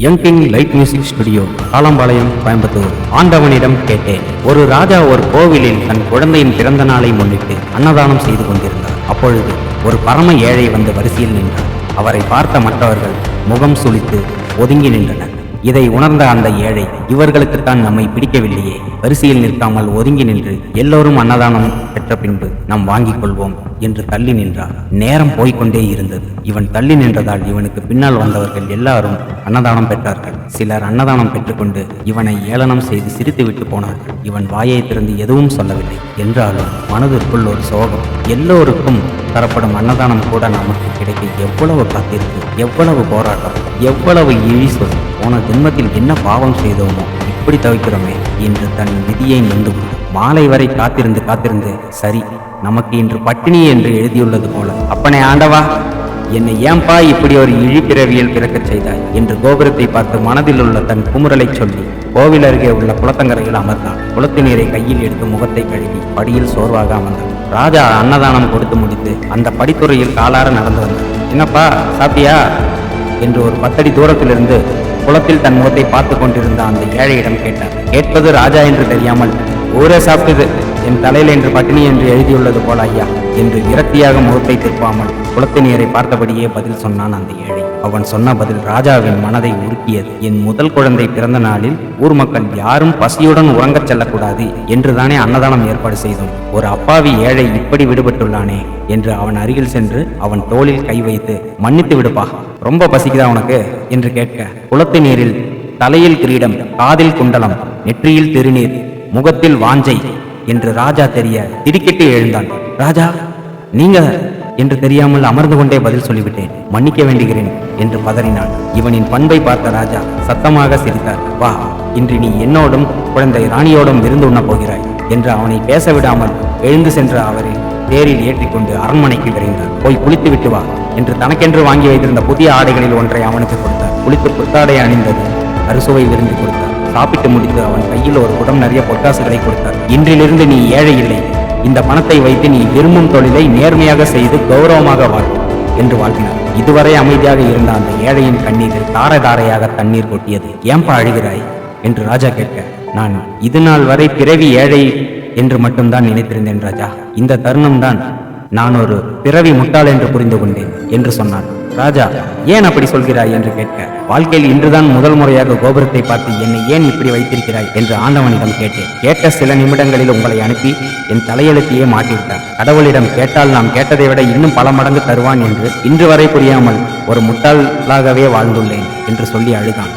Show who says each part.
Speaker 1: Young king light music studio, Kalampalayam, Coimbatore. ஆண்டவனிடம் கேட்டேன். ஒரு ராஜா ஒரு கோவிலில் தன் குழந்தையின் பிறந்த நாளை முன்னிட்டு அன்னதானம் செய்து கொண்டிருந்தார். அப்பொழுது ஒரு பரம ஏழை வந்து வரிசையில் நின்றார். அவரை பார்த்த மற்றவர்கள் முகம் சுளித்து ஒதுங்கி நின்றனர். இதை உணர்ந்த அந்த ஏழை, இவர்களுக்குத்தான் நம்மை பிடிக்கவில்லையே, வரிசையில் நிற்காமல் ஒதுங்கி நின்று எல்லோரும் அன்னதானம் பெற்ற பின்பு நாம் வாங்கிக் கொள்வோம் என்று தள்ளி நின்றார். நேரம் போய்கொண்டே இருந்தது. இவன் தள்ளி நின்றதால் இவனுக்கு பின்னால் வந்தவர்கள் எல்லாரும் அன்னதானம் பெற்றார்கள். சிலர் அன்னதானம் பெற்றுக்கொண்டு இவனை ஏளனம் செய்து சிரித்து விட்டு போனார்கள். இவன் வாயை திறந்து எதுவும் சொல்லவில்லை. என்றாலும் மனதிற்குள் ஒரு சோகம். எல்லோருக்கும் தரப்படும் அன்னதானம் கூட நமக்கு கிடைக்க எவ்வளவு காத்திருக்கு, எவ்வளவு போராட்டம், எவ்வளவு இழி சொல். போன ஜென்மத்தில் என்ன பாவம் செய்தோமோ இப்படி தவிக்கிறோமே என்று தன் விதியை நொந்து மாலை வரை காத்திருந்து சரி, நமக்கு இன்று பட்டினி என்று எழுதியுள்ளது போல, அப்பனே ஆண்டவா, என்னை ஏன்பா இப்படி ஒரு இழிப்பிறவியில் பிறக்கச் செய்தாய் என்று கோபுரத்தை பார்த்து மனதில் உள்ள தன் குமுறலை சொல்லி கோவில் அருகே உள்ள குளத்தங்கரையில் அமர்ந்தான். குளத்து நீரை கையில் எடுத்து முகத்தை கழுவி படியில் சோர்வாக அமர்ந்தான். ராஜா அன்னதானம் கொடுத்து முடித்து அந்த படித்துறையில் காலார நடந்து வந்தான். என்னப்பா சாப்பிட்டியா என்று ஒரு 10 அடி தூரத்திலிருந்து குளத்தில் தன் முகத்தை பார்த்து கொண்டிருந்த அந்த ஏழையிடம் கேட்டார். கேட்பது ராஜா என்று தெரியாமல், ஊரே சாப்பிட்டது, என் தலையில் என்று பட்டினி என்று எழுதியுள்ளது போல ஐயா என்று விரக்தியாக முகத்தை திருப்பாமல் குளத்து நீரை பார்த்தபடியே பதில் சொன்னான் அந்த ஏழை. அவன் சொன்ன பதில் ராஜாவின் மனதை உருக்கியது. என் முதல் குழந்தை பிறந்த நாளில் ஊர் மக்கள் யாரும் பசியுடன் உறங்கச் செல்லக்கூடாது என்றுதானே அன்னதானம் ஏற்பாடு செய்தோம். ஒரு அப்பாவி ஏழை இப்படி விடுபட்டுள்ளானே என்று அவன் அருகில் சென்று அவன் தோளில் கை வைத்து, மன்னித்து விடுப்பா, ரொம்ப பசிக்குதா உனக்கு என்று கேட்க, குளத்து நீரில் தலையில் கிரீடம், காதில் குண்டலம், நெற்றியில் திருநீர், முகத்தில் வாஞ்சை என்று ராஜா தெரிய திடுக்கிட்டு எழுந்தான். ராஜா, நீங்க என்று தெரியாமல் அமர்ந்து கொண்டே பதில் சொல்லிவிட்டேன், மன்னிக்க வேண்டுகிறேன் என்று பதறினான். இவனின் பண்பை பார்த்த ராஜா சத்தமாக சிரித்தார். வா, இன்று நீ என்னோடும் குழந்தை ராணியோடும் விருந்து உண்ண போகிறாய் என்று அவனை பேச விடாமல் எழுந்து சென்ற அவரை தேரில் ஏற்றிக்கொண்டு அரண்மனைக்கு விரைந்தார். போய் குளித்து விட்டு வா என்று தனக்கென்று வாங்கி வைத்திருந்த புதிய ஆடைகளில் ஒன்றை அவனுக்கு கொடுத்தார். குளித்து புத்தாடை அணிந்தது அறுசுவை விருந்து கொடுத்தார். சாப்பிட்டு முடித்து அவன் கையில் ஒரு குடம் நிறைய பொட்டாசுகளை கொடுத்தார். இன்றிலிருந்து நீ ஏழை இல்லை, இந்த பணத்தை வைத்து நீ விரும்பும் தொழிலை நேர்மையாக செய்து கௌரவமாக வாழ் என்று வாழ்த்தினார். இதுவரை அமைதியாக இருந்த அந்த ஏழையின் கண்ணீரில் தாரையாக தண்ணீர் கொட்டியது. ஏன்பா அழுகிறாய் என்று ராஜா கேட்க, நான் இது நாள் வரை பிறவி ஏழை என்று மட்டும்தான் நினைத்திருந்தேன் ராஜா. இந்த தருணம்தான் நான் ஒரு பிறவி முட்டாள் என்று புரிந்து கொண்டேன் என்று சொன்னான். ராஜா, ஏன் அப்படி சொல்கிறாய் என்று கேட்க, வாழ்க்கையில் இன்றுதான் முதல் முறையாக கோபுரத்தை பார்த்து என்னை ஏன் இப்படி வைத்திருக்கிறாய் என்று ஆண்டவனிடம் கேட்டேன். கேட்ட சில நிமிடங்களில் உங்களை அனுப்பி என் தலையெழுத்தையே மாட்டிவிட்டார். கடவுளிடம் கேட்டால் நாம் கேட்டதை விட இன்னும் பல மடங்கு தருவான் என்று இன்று வரை புரியாமல் ஒரு முட்டாளாகவே வாழ்ந்துள்ளேன் என்று சொல்லி அழுதான்.